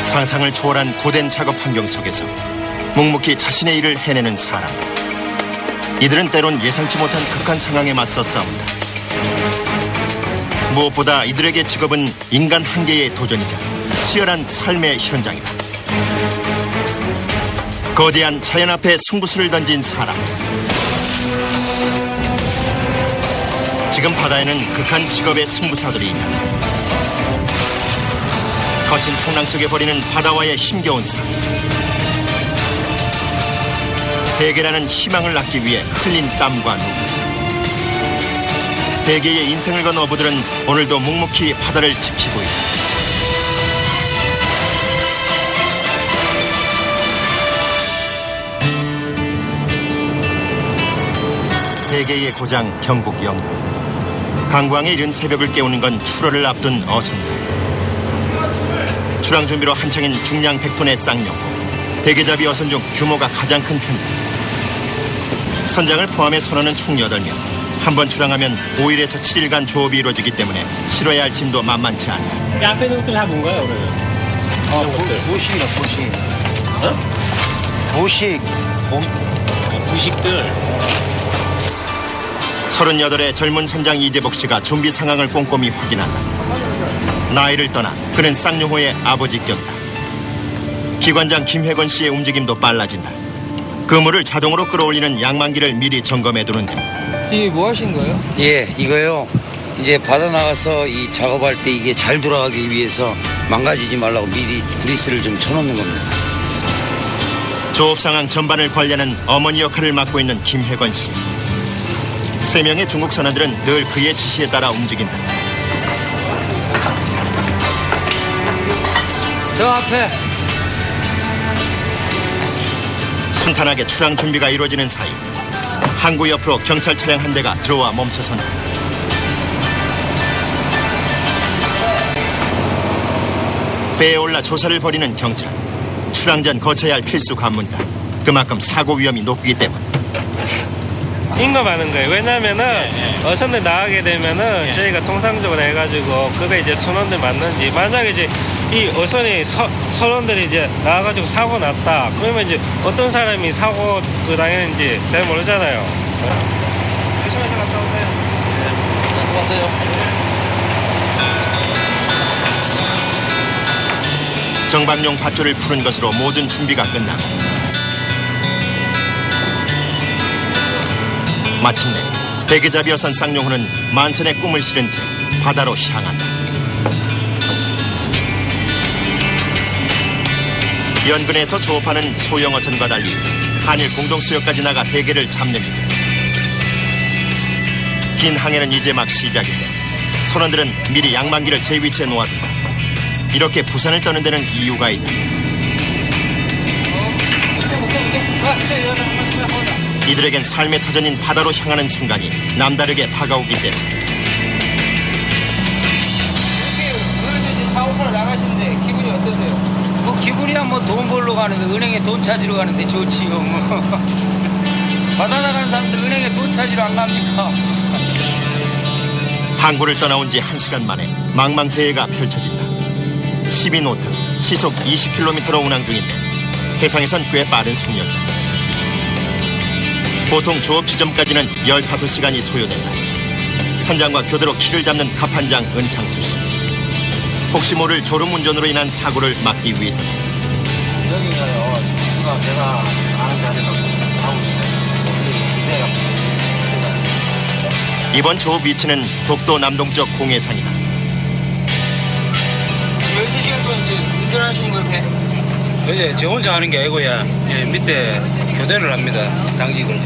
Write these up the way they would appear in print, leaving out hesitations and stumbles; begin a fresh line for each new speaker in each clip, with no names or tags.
상상을 초월한 고된 작업 환경 속에서 묵묵히 자신의 일을 해내는 사람. 이들은 때론 예상치 못한 극한 상황에 맞서 싸운다. 무엇보다 이들에게 직업은 인간 한계의 도전이자 치열한 삶의 현장이다. 거대한 자연 앞에 승부수를 던진 사람. 지금 바다에는 극한 직업의 승부사들이 있다. 거친 풍랑 속에 벌이는 바다와의 힘겨운 싸움. 대개라는 희망을 낳기 위해 흘린 땀과 눈물. 대개의 인생을 건 어부들은 오늘도 묵묵히 바다를 지키고 있다. 대개의 고장 경북 영도. 강광에 이른 새벽을 깨우는 건 출어를 앞둔 어선들. 출항 준비로 한창인 중량 100톤의 쌍용호. 대게잡이 어선 중 규모가 가장 큰 편이다. 선장을 포함해 선원은 총 8명. 한 번 출항하면 5일에서 7일간 조업이 이루어지기 때문에 실어야 할 짐도 만만치 않다.
이 앞에 있는 것들 다 뭔가요, 그러면?
보식이다, 보식.
어?
보식.
부식들.
38의 젊은 선장 이재복 씨가 준비 상황을 꼼꼼히 확인한다. 나이를 떠나 그는 쌍용호의 아버지격이다. 기관장 김혜건 씨의 움직임도 빨라진다. 그물을 자동으로 끌어올리는 양만기를 미리 점검해 두는데.
이게 뭐 하신 거예요?
예, 이거요. 이제 바다 나가서 이 작업할 때 이게 잘 돌아가기 위해서 망가지지 말라고 미리 그리스를 좀 쳐놓는 겁니다.
조업 상황 전반을 관리하는 어머니 역할을 맡고 있는 김혜건 씨. 3명의 중국 선원들은 늘 그의 지시에 따라 움직인다.
저 앞에.
순탄하게 출항 준비가 이루어지는 사이 항구 옆으로 경찰 차량 한 대가 들어와 멈춰선다. 배에 올라 조사를 벌이는 경찰. 출항 전 거쳐야 할 필수 관문이다. 그만큼 사고 위험이 높기 때문.
인검하는 거예요. 왜냐면은 어선들 나가게 되면은 저희가 통상적으로 해가지고 그게 이제 선원들 맞는지, 만약에 이제 이 어선이 선원들이 이제 나와가지고 사고 났다. 그러면 이제 어떤 사람이 사고 당했는지 잘 모르잖아요. 조심해서 갔다 오세요.
네, 수고하세요.
정박용 밧줄을 푸는 것으로 모든 준비가 끝나고 마침내 대게잡이 어선 쌍용호는 만선의 꿈을 실은 채 바다로 향한다. 연근에서 조업하는 소형 어선과 달리 한일 공동수역까지 나가 대게를 잡는 일. 긴 항해는 이제 막 시작인데 선원들은 미리 양만기를 제 위치에 놓아둔다. 이렇게 부산을 떠는 데는 이유가 있다. 이들에겐 삶의 터전인 바다로 향하는 순간이 남다르게 다가오기 때문에.
오늘 사고팔아 나가시는데 기분이 어떠세요?
뭐 기분이야 뭐 돈 벌러 가는데 은행에 돈 찾으러 가는데 좋지요 뭐. 바다 나가는 사람들 은행에 돈 찾으러 안 갑니까?
항구를 떠나온 지 1시간 만에 망망대해가 펼쳐진다. 12노트, 시속 20km로 운항 중인데 해상에선 꽤 빠른 속력이다. 보통 조업 지점까지는 15시간이 소요된다. 선장과 교대로 키를 잡는 갑판장 은창수 씨. 혹시 모를 졸음운전으로 인한 사고를 막기 위해서다.
여기가요, 제가 아는 자리에서 하고 있는데,
이번 조업 위치는 독도 남동쪽 공해산이다.
12시간 동안 이제 운전하시는 걸 배?
예, 저 혼자 하는 게 아니고요. 예, 밑에 교대를 합니다. 당직을.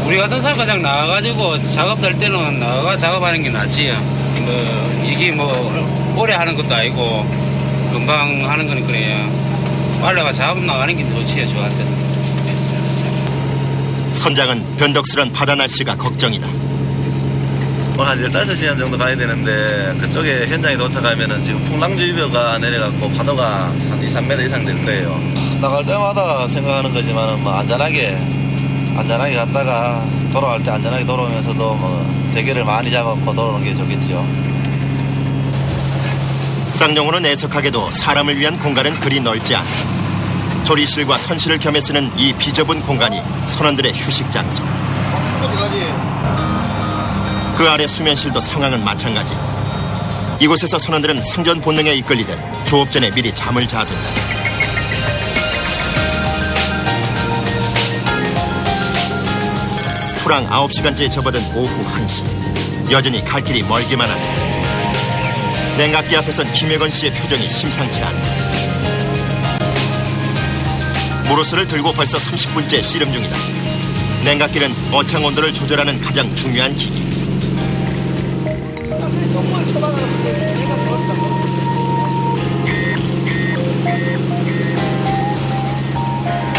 우리 같은 사람 그냥 나가가지고 작업할 때는 나가 작업하는 게 낫지요. 뭐 이게 뭐 오래 하는 것도 아니고 금방 하는 거는 그래요. 빨래가 작업 나가는 게 좋지요, 저한테는.
선장은 변덕스런 바다 날씨가 걱정이다.
한 15시간 정도 가야 되는데 그쪽에 현장에 도착하면은 지금 풍랑주의보가 내려갖고 파도가 한 2, 3m 이상 될 거예요. 나갈 때마다 생각하는 거지만 뭐 안전하게 갔다가 돌아갈 때 안전하게 돌아오면서도 뭐 대게를 많이 잡아서 돌아오는 게 좋겠죠.
쌍용호는 애석하게도 사람을 위한 공간은 그리 넓지 않다. 조리실과 선실을 겸해 쓰는 이 비좁은 공간이 선원들의 휴식 장소. 그 아래 수면실도 상황은 마찬가지. 이곳에서 선원들은 생존 본능에 이끌리듯 조업 전에 미리 잠을 자둔다. 출항 9시간째에 접어든 오후 1시. 여전히 갈 길이 멀기만 한다. 냉각기 앞에선 김혜건 씨의 표정이 심상치 않다. 무로스를 들고 벌써 30분째 씨름 중이다. 냉각기는 어창 온도를 조절하는 가장 중요한 기기.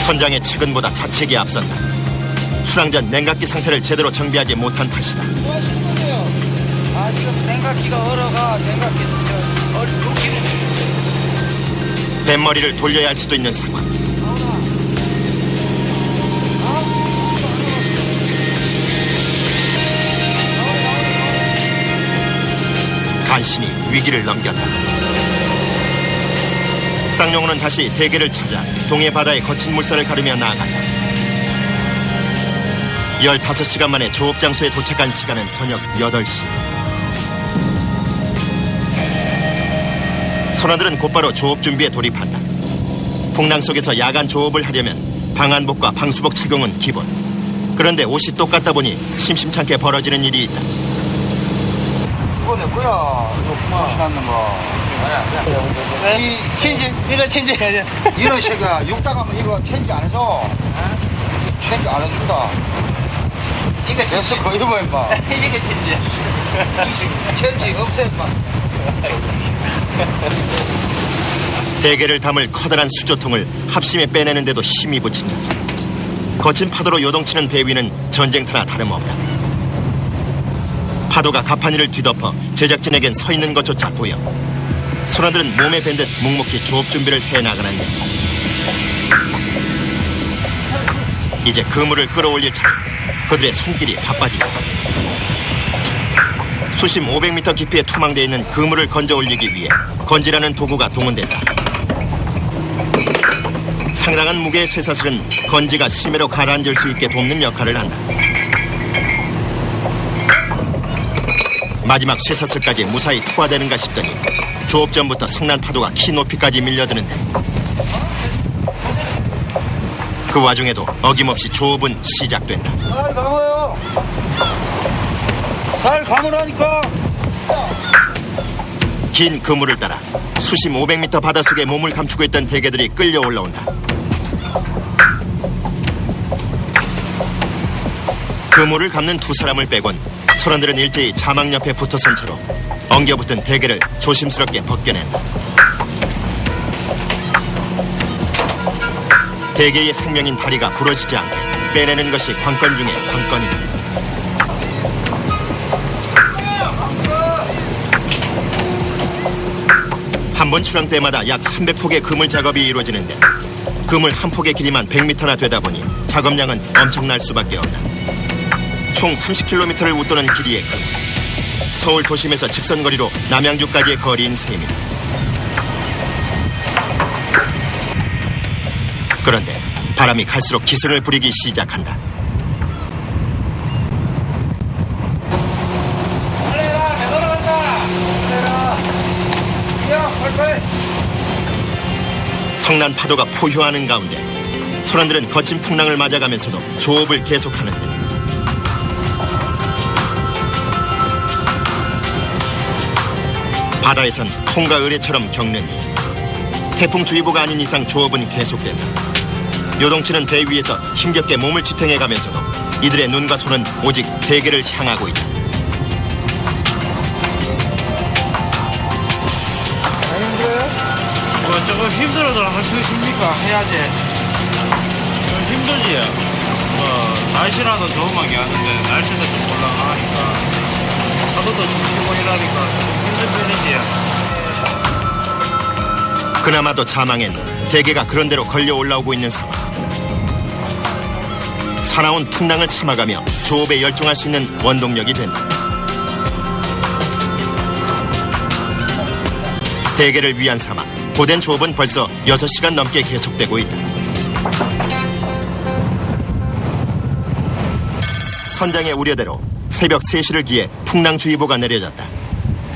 선장의 체근보다 자책이 앞선다. 출항 전 냉각기 상태를 제대로 정비하지 못한 탓이다.
아, 지금 냉각기가 얼어가, 냉각기,
뱃머리를 돌려야 할 수도 있는 상황. 간신히 위기를 넘겼다. 쌍용호는 다시 대게를 찾아 동해 바다의 거친 물살을 가르며 나아간다. 15시간 만에 조업 장소에 도착한 시간은 저녁 8시. 선원들은 곧바로 조업 준비에 돌입한다. 풍랑 속에서 야간 조업을 하려면 방한복과 방수복 착용은 기본. 그런데 옷이 똑같다 보니 심심찮게 벌어지는 일이 있다.
이거 내 거야. 이거 구멍 났는 거. 이
친지 이거 친지
이런 새끼야. 육자 가면 이거 체인지 안 해줘. 체인지 안 해준다.
이거
됐어, 거의 뭐, 임마.
이게 친지
체인지 없애, 임마.
대게를 담을 커다란 수조통을 합심에 빼내는데도 힘이 붙인다. 거친 파도로 요동치는 배 위는 전쟁터나 다름없다. 파도가 가판위를 뒤덮어 제작진에겐 서 있는 것조차 보여. 선원들은 몸에 밴 듯 묵묵히 조업 준비를 해나가는데 이제 그물을 끌어올릴 차례. 그들의 손길이 바빠진다. 수심 500m 깊이에 투망되어 있는 그물을 건져 올리기 위해 건지라는 도구가 동원된다. 상당한 무게의 쇠사슬은 건지가 심해로 가라앉을 수 있게 돕는 역할을 한다. 마지막 쇠사슬까지 무사히 투하되는가 싶더니 조업 전부터 성난 파도가 키 높이까지 밀려드는데 그 와중에도 어김없이 조업은 시작된다.
살 감아요. 살 감으라니까.
긴 그물을 따라 수심 500m 바닷속에 몸을 감추고 있던 대게들이 끌려 올라온다. 그물을 감는 두 사람을 빼곤 선원들은 일제히 자막 옆에 붙어선 채로 엉겨붙은 대게를 조심스럽게 벗겨낸다. 대게의 생명인 다리가 부러지지 않게 빼내는 것이 관건 중의 관건이다. 한 번 출항 때마다 약 300폭의 그물 작업이 이루어지는데 그물 한 폭의 길이만 100m나 되다 보니 작업량은 엄청날 수밖에 없다. 총 30km를 웃도는 길이의 그물. 서울 도심에서 직선거리로 남양주까지의 거리인 셈이다. 그런데 바람이 갈수록 기승을 부리기 시작한다. 성난 파도가 포효하는 가운데 선원들은 거친 풍랑을 맞아가면서도 조업을 계속하는데 바다에선 통과 의뢰처럼 겪는 일. 태풍주의보가 아닌 이상 조업은 계속된다. 요동치는 배 위에서 힘겹게 몸을 지탱해가면서도 이들의 눈과 손은 오직 대게를 향하고 있다.
뭐 조금 힘들어도 할 수 있습니까? 해야지. 좀 힘들지. 날씨라도 좋으면 괜찮은데 날씨도 좀 곤란하니까 파도도 좀 치고 이러니까 힘든 편이지.
그나마도 자망엔 대게가 그런대로 걸려 올라오고 있는 상황. 사나운 풍랑을 참아가며 조업에 열중할 수 있는 원동력이 된다. 대게를 위안 삼아 고된 조업은 벌써 6시간 넘게 계속되고 있다. 선장의 우려대로 새벽 3시를 기해 풍랑주의보가 내려졌다.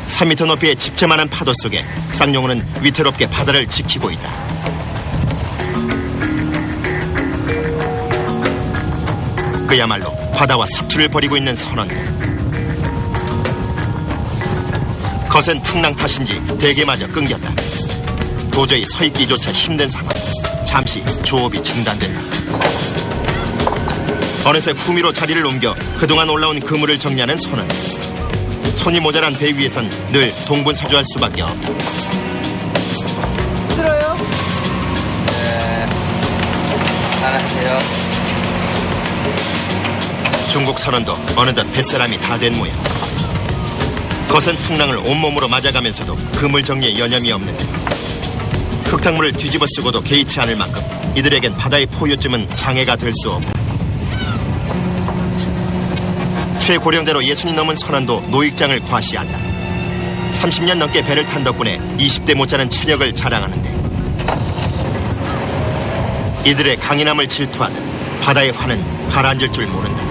3m 높이의 집채만한 파도 속에 쌍용호는 위태롭게 바다를 지키고 있다. 그야말로 바다와 사투를 벌이고 있는 선원들. 거센 풍랑 탓인지 대게마저 끊겼다. 도저히 서 있기조차 힘든 상황. 잠시 조업이 중단된다. 어느새 후미로 자리를 옮겨 그동안 올라온 그물을 정리하는 선원. 손이 모자란 배 위에선 늘 동분서주할 수밖에 없다.
힘들어요? 네. 잘하세요.
중국 선원도 어느덧 뱃사람이 다 된 모양. 거센 풍랑을 온몸으로 맞아가면서도 그물 정리에 여념이 없는데 흙탕물을 뒤집어 쓰고도 개의치 않을 만큼 이들에겐 바다의 포효쯤은 장애가 될 수 없다. 최고령대로 60이 넘은 선원도 노익장을 과시한다. 30년 넘게 배를 탄 덕분에 20대 못지않은 체력을 자랑하는데 이들의 강인함을 질투하듯 바다의 화는 가라앉을 줄 모른다.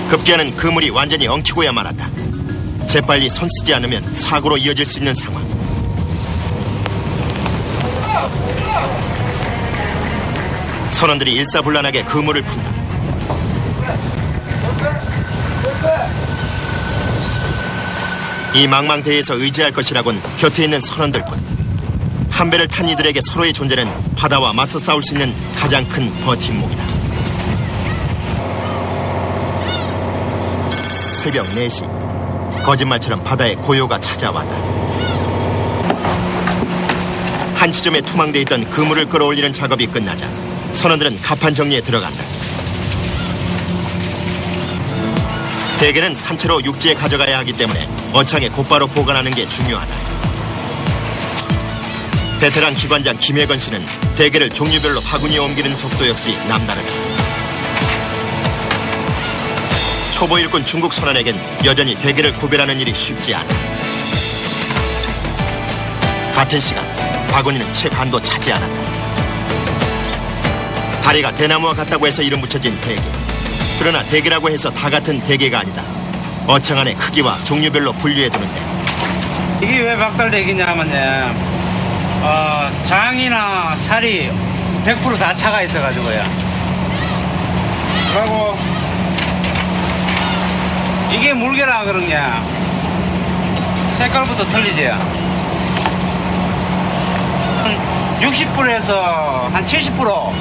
급기야는 그물이 완전히 엉키고야 말았다. 재빨리 손 쓰지 않으면 사고로 이어질 수 있는 상황. 선원들이 일사불란하게 그물을 푼다. 이 망망대해에서 의지할 것이라곤 곁에 있는 선원들뿐. 한 배를 탄 이들에게 서로의 존재는 바다와 맞서 싸울 수 있는 가장 큰 버팀목이다. 새벽 4시 거짓말처럼 바다에 고요가 찾아왔다. 한 지점에 투망돼 있던 그물을 끌어올리는 작업이 끝나자 선원들은 갑판 정리에 들어간다. 대게는 산채로 육지에 가져가야 하기 때문에 어창에 곧바로 보관하는 게 중요하다. 베테랑 기관장 김혜건 씨는 대게를 종류별로 바구니에 옮기는 속도 역시 남다르다. 초보 일꾼 중국 선원에겐 여전히 대게를 구별하는 일이 쉽지 않아. 같은 시간 바구니는 채 반도 차지 않았다. 다리가 대나무와 같다고 해서 이름 붙여진 대게. 그러나 대게라고 해서 다 같은 대게가 아니다. 어창 안의 크기와 종류별로 분류해두는데
이게 왜 박달대기냐면요, 장이나 살이 100% 다 차가 있어가지고요. 그리고 이게 물개라 그런 게 색깔부터 틀리지요. 60%에서 한 70%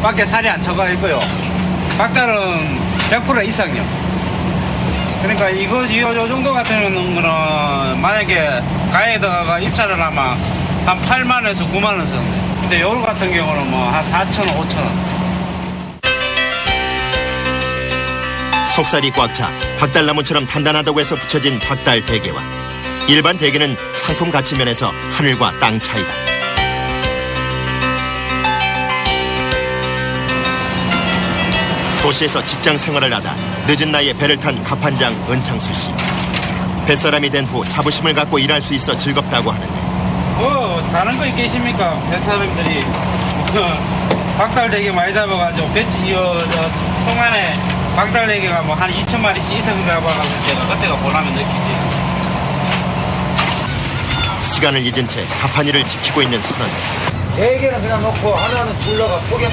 밖에 살이 안 차가 있고요. 박달은 100% 이상이요. 그러니까 요 정도 같은 거는 만약에 가에다가 입찰을 하면 한 8만원에서 9만원 쓰는데, 근데 요울 같은 경우는 뭐 한 4,000원, 5,000원.
속살이 꽉 차 박달나무처럼 단단하다고 해서 붙여진 박달 대게와 일반 대게는 상품 가치 면에서 하늘과 땅 차이다. 도시에서 직장 생활을 하다 늦은 나이에 배를 탄 갑판장 은창수 씨. 뱃사람이 된 후 자부심을 갖고 일할 수 있어 즐겁다고 하는데
다른 거 있겠습니까? 뱃사람들이 박달대게 많이 잡아가지고 통 안에 박달대게가 뭐 한 2,000마리씩 이상 잡아가지고 제가 그때가 보람을 느끼지.
시간을 잊은 채 갑판이를 지키고 있는 선원.
대게는 그냥 놓고 하나는 둘러가 포개.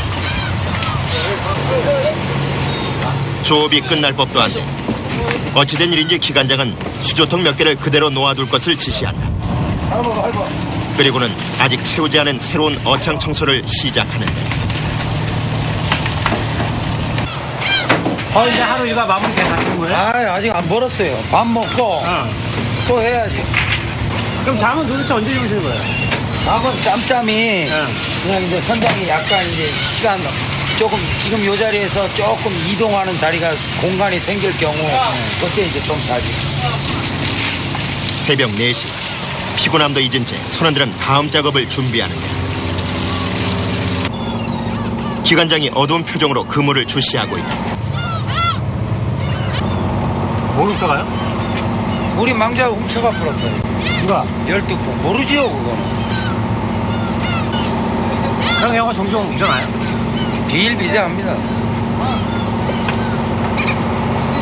조업이 끝날 법도 한데 어찌된 일인지 기관장은 수조통 몇 개를 그대로 놓아둘 것을 지시한다. 그리고는 아직 채우지 않은 새로운 어창 청소를 시작하는데
이제 하루 이거 마무리 괜찮은 거예요?
아직 안 벌었어요. 밥 먹고 또 해야지.
그럼 잠은 도대체 언제 주무시는 거예요?
밥은 짬짬이 그냥 이제 선장이 약간 이제 시간 조금 지금 요 자리에서 조금 이동하는 자리가 공간이 생길 경우 그때 이제 좀 자지.
새벽 4시 피곤함도 잊은 채 선원들은 다음 작업을 준비하는데 기관장이 어두운 표정으로 그물을 주시하고 있다.
뭘 훔쳐가요?
우리 망자 훔쳐가 풀었다.
누가?
12폭. 모르지요, 그거는.
그런 경우가 종종 일어나요?
비일비재합니다.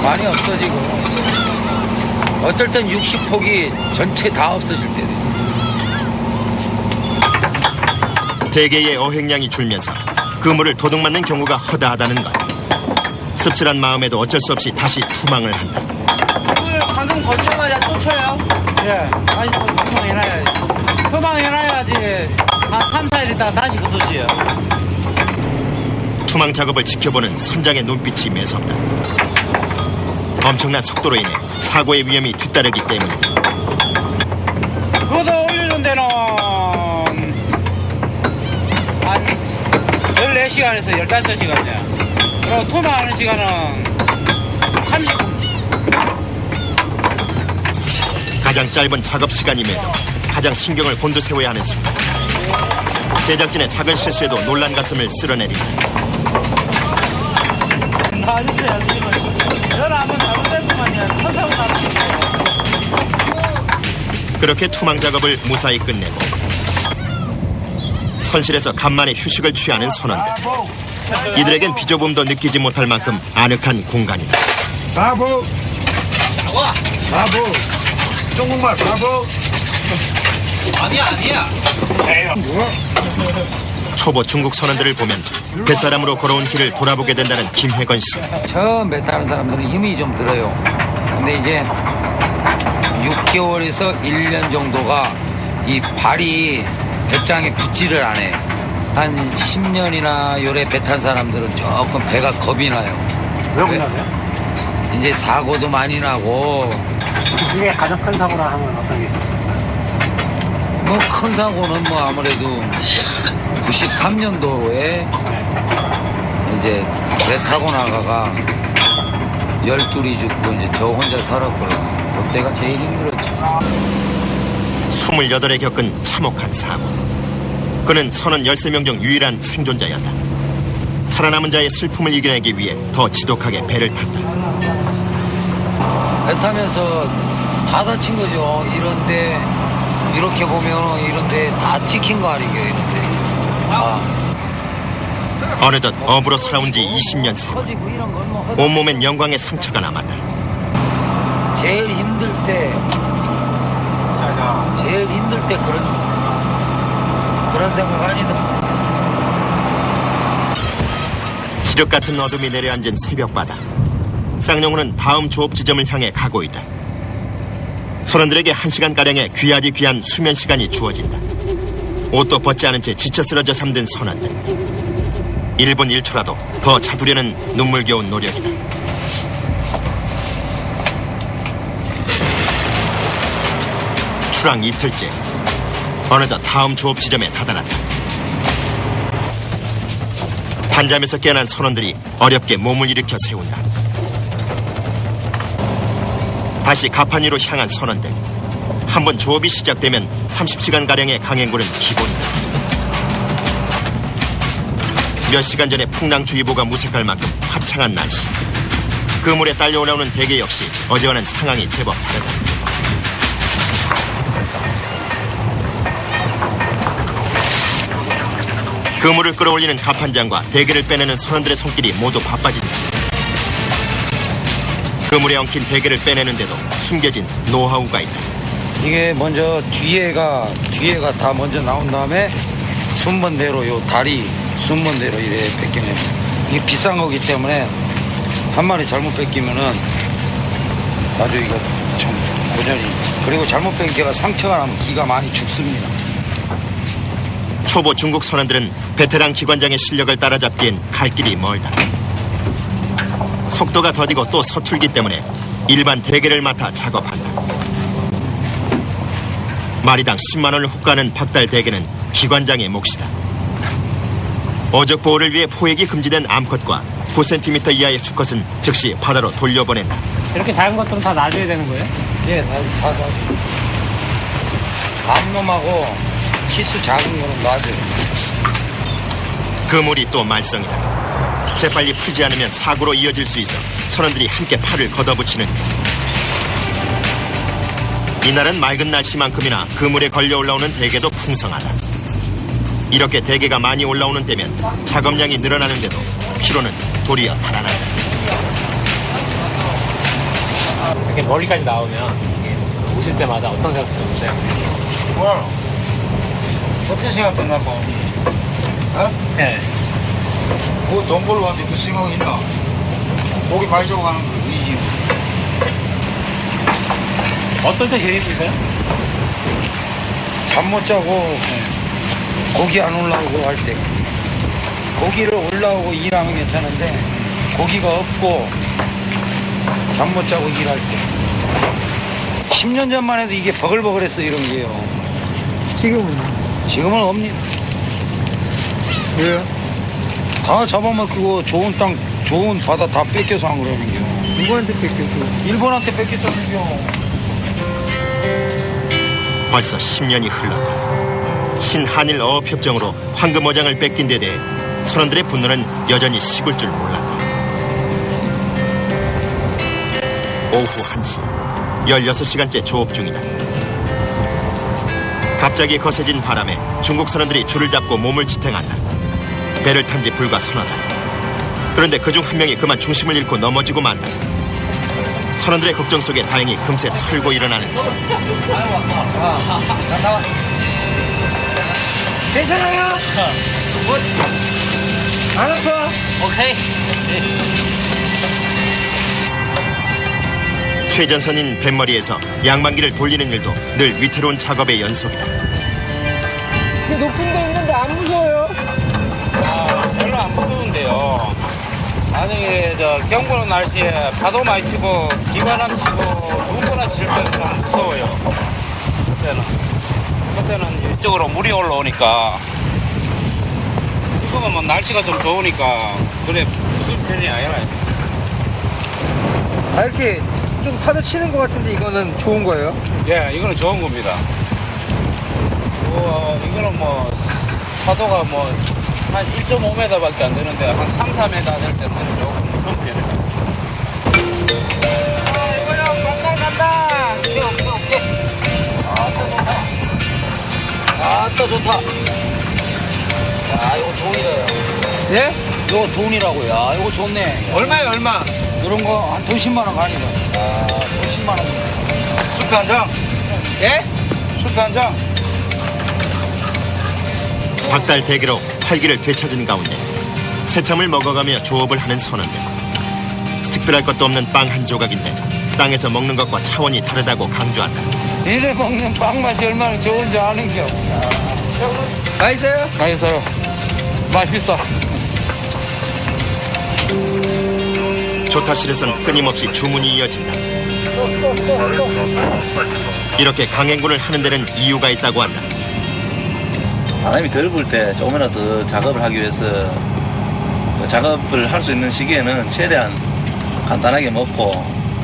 많이 없어지고. 어쩔 땐 60폭이 전체 다 없어질 때도 있고.
대개의 어획량이 줄면서 그물을 도둑맞는 경우가 허다하다는 것. 씁쓸한 마음에도 어쩔 수 없이 다시 투망을 한다.
방금 거쳐마자 또 쳐요?
예. 아니, 투망해놔야지. 투망해놔야지. 한 3, 4일 있다가 다시 굳어지요.
투망 작업을 지켜보는 선장의 눈빛이 매섭다. 엄청난 속도로 인해 사고의 위험이 뒤따르기 때문이다.
그것도 올려준 데는 한 14시간에서 15시간이야. 그리고 투망하는 시간은 30분.
가장 짧은 작업 시간임에도 가장 신경을 곤두세워야 하는 순간. 제작진의 작은 실수에도 놀란 가슴을 쓸어내린다.
아저씨, 저는 한번 잘못했구만요. 천사고 나왔어요.
그렇게 투망 작업을 무사히 끝내고 선실에서 간만에 휴식을 취하는 선원들. 이들에겐 비좁음도 느끼지 못할 만큼 아늑한 공간이다.
바보.
나와!
바보. 중국말 바보.
아니야.
초보 중국 선원들을 보면 뱃사람으로 걸어온 길을 돌아보게 된다는 김혜건 씨.
처음 배 타는 사람들은 힘이 좀 들어요. 근데 이제 6개월에서 1년 정도가 이 발이 배짱에 붙지를 않아요. 한 10년이나 요래 배 탄 사람들은 조금 배가 겁이 나요.
왜 겁나세요?
이제 사고도 많이 나고
그게 가장 큰 사고라 하면 어떤 게 있었어요?
뭐 큰 사고는 뭐 아무래도 93년도에 이제 배 타고 나가가 12이 죽고 이제 저 혼자 살았거든요. 그때가 제일 힘들었죠.
28에 겪은 참혹한 사고. 그는 선원 13명 중 유일한 생존자였다. 살아남은 자의 슬픔을 이겨내기 위해 더 지독하게 배를 탔다.
배 타면서 다 다친 거죠. 이런데 이렇게 보면 이런데 다 찍힌 거 아니게요. 이런데
어느덧 어부로 살아온 지 20년 새.
터지고 이런 건 뭐
온몸엔 영광의 상처가 남았다.
제일 힘들 때 그런 생각 아니다.
지륵 같은 어둠이 내려앉은 새벽바다. 쌍용호는 다음 조업 지점을 향해 가고 있다. 선원들에게 1시간가량의 귀하디 귀한 수면 시간이 주어진다. 옷도 벗지 않은 채 지쳐 쓰러져 잠든 선원들. 1분 1초라도 더 자두려는 눈물겨운 노력이다. 출항 이틀째. 어느덧 다음 조업 지점에 다다랐다. 단잠에서 깨어난 선원들이 어렵게 몸을 일으켜 세운다. 다시 가판 위로 향한 선원들. 한번 조업이 시작되면 30시간가량의 강행군은 기본이다. 몇 시간 전에 풍랑주의보가 무색할 만큼 화창한 날씨. 그물에 딸려 올라오는 대게 역시 어제와는 상황이 제법 다르다. 그물을 끌어올리는 가판장과 대게를 빼내는 선원들의 손길이 모두 바빠진다. 그물에 엉킨 대게를 빼내는데도 숨겨진 노하우가 있다.
이게 먼저 뒤에가 다 먼저 나온 다음에 순번대로 요 다리 순번대로 이래 뺏기면 이게 비싼 거기 때문에 한 마리 잘못 뺏기면은 나중에 이거 좀 고전이 그리고 잘못 뺏기가 상처가 나면 기가 많이 죽습니다.
초보 중국 선원들은 베테랑 기관장의 실력을 따라잡기엔 갈 길이 멀다. 속도가 더디고 또 서툴기 때문에 일반 대게를 맡아 작업한다. 마리당 10만 원을 훅가는 박달 대게는 기관장의 몫이다. 어적 보호를 위해 포획이 금지된 암컷과 9cm 이하의 수컷은 즉시 바다로 돌려보낸다.
이렇게 작은 것들은 다 놔줘야 되는 거예요?
예, 다 암놈하고 치수 작은 거는 놔줘요.
그물이 또 말썽이다. 재빨리 풀지 않으면 사고로 이어질 수 있어 선원들이 함께 팔을 걷어붙이는 것. 이날은 맑은 날씨만큼이나 그물에 걸려 올라오는 대게도 풍성하다. 이렇게 대게가 많이 올라오는 때면 작업량이 늘어나는데도 피로는 도리어 달아난다.
이렇게 멀리까지 나오면 오실 때마다 어떤 생각 드세요?
뭐야? 어떤 생각 드냐고? 어?
네.
뭐 돈 벌러 왔는데 그 생각 있나? 고기 많이 잡아가는 거 이지.
어떨 때 제일 힘드세요?
잠 못 자고 고기 안 올라오고 할 때. 고기를 올라오고 일하면 괜찮은데 고기가 없고 잠 못 자고 일할 때. 10년 전만 해도 이게 버글버글했어 이런 게요. 지금은 없니다. 왜요? 다 잡아먹고 좋은 땅, 좋은 바다 다 뺏겨서 한 거라는 게요. 누구한테 뺏겼어? 일본한테 뺏겼다는 게요.
벌써 10년이 흘렀다. 신한일 어업협정으로 황금어장을 뺏긴 데 대해 선원들의 분노는 여전히 식을 줄 몰랐다. 오후 1시, 16시간째 조업 중이다. 갑자기 거세진 바람에 중국 선원들이 줄을 잡고 몸을 지탱한다. 배를 탄 지 불과 서너 달. 그런데 그중 한 명이 그만 중심을 잃고 넘어지고 만다. 선원들의 걱정 속에 다행히 금세 털고 일어나는 것.
괜찮아요? 뭐, 안 아파?
오케이.
최전선인 뱃머리에서 양반기를 돌리는 일도 늘 위태로운 작업의 연속이다.
이게 높은 데 있는데 안 무서워요?
별로 안 무서운데요. 나중에 경보는 날씨에 파도 많이 치고 기바람 치고 눈보라 칠 때는 좀 무서워요. 그때는 이쪽으로 물이 올라오니까. 지금은 뭐 날씨가 좀 좋으니까 그래 무슨 편이 아니라.
이렇게 좀 파도 치는 것 같은데 이거는 좋은 거예요?
예, 이거는 좋은 겁니다. 이거는 뭐 파도가 뭐 한 1.5m밖에 안 되는데 한 3, 4m 될 때는 조금 무서운 편이에요.
이거요, 경찰 간다! 오케이.
아따 좋다. 야 이거 돈이다.
예?
이거 돈이라고. 야 이거 좋네.
얼마요, 얼마?
이런 거 한 돈 10만 원 가니까. 아, 돈 10만 원. 술배 한 장?
예?
술배 한 장?
박달 대기로 활기를 되찾은 가운데 새참을 먹어가며 조업을 하는 선원들. 특별할 것도 없는 빵 한 조각인데 땅에서 먹는 것과 차원이 다르다고 강조한다.
이래 먹는 빵 맛이 얼마나 좋은지 아는 겨.
맛있어요?
맛있어요. 맛있어.
조타실에선 끊임없이 주문이 이어진다. 이렇게 강행군을 하는 데는 이유가 있다고 한다.
바람이 덜 불 때 조금이라도 더 작업을 하기 위해서 그 작업을 할 수 있는 시기에는 최대한 간단하게 먹고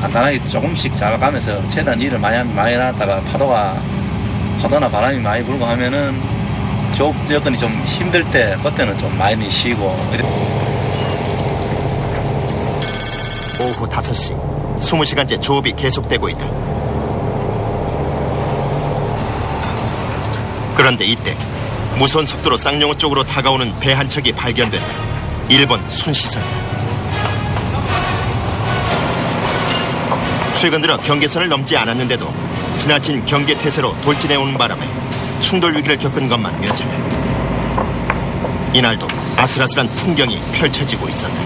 간단하게 조금씩 작업하면서 최대한 일을 많이 놨다가 파도나 바람이 많이 불고 하면은 조업 여건이 좀 힘들 때 그때는 좀 많이 쉬고.
오후 5시, 20시간째 조업이 계속되고 있다. 그런데 이때 무서운 속도로 쌍용호 쪽으로 다가오는 배 한 척이 발견된다. 일본 순시선이다. 최근 들어 경계선을 넘지 않았는데도 지나친 경계 태세로 돌진해오는 바람에 충돌 위기를 겪은 것만 몇 차례. 이날도 아슬아슬한 풍경이 펼쳐지고 있었다.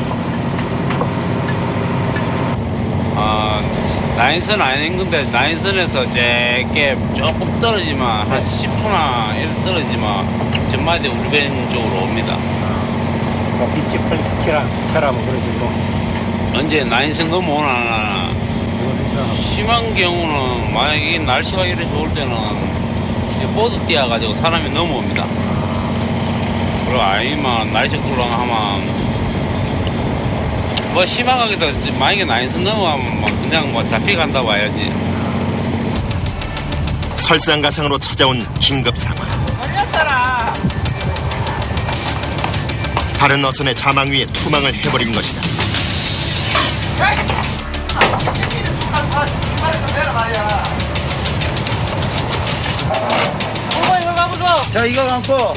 라인선 아닌 건데 라인선에서 제게 조금 떨어지면 한 10초나 이렇게 떨어지면 전마대 우리 밴 쪽으로 옵니다.
빛이 켜라면 그러시고.
언제 라인선 넘어오나 심한 경우는 만약에 날씨가 이렇게 좋을 때는 보드 띄어가지고 사람이 넘어옵니다. 그리고 아니면 날씨 꿀렁하면 뭐 심하게도 만약에 라인선 넘어가면 뭐 그냥 뭐 잡혀간다 봐야지.
설상가상으로 찾아온 긴급 상황. 다른 어선의 자망 위에 투망을 해버린 것이다.
자, 이거 감고.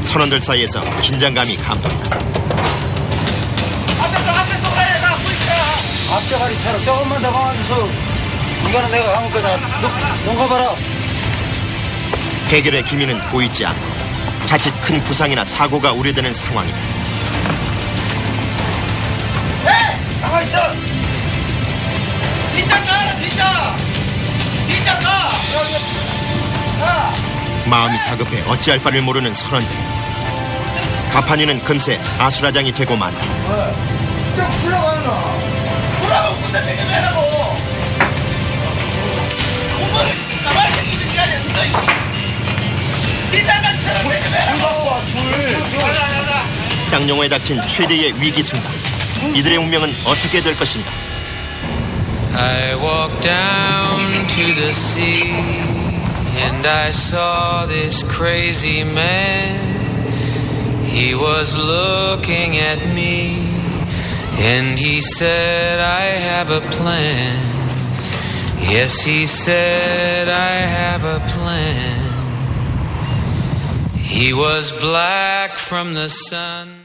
선원들 사이에서 긴장감이 감돈다.
앞자가리처럼 조금만 더 감아주소. 이거는 내가 감을 거다. 눈 감아라.
해결의 기미는 보이지 않고 자칫 큰 부상이나 사고가 우려되는 상황이다.
가만 있어.
뒷장 가라 뒷장 가.
마음이 다급해 어찌할 바를 모르는 선원들. 가판이는 금세 아수라장이 되고 만다.
좀 불러가나.
뭐라고 군대 되게 매라고. 공무원을 가만히 생기는 게 아니야. 뒷장 가처럼 되게 매라고.
쌍용호에 닥친 최대의 위기 순간. 이들의 운명은 어떻게 될 것인가?
I walked down to the sea and I saw this crazy man. He was looking at me and he said, I have a plan. Yes, he said, I have a plan. He was black from the sun.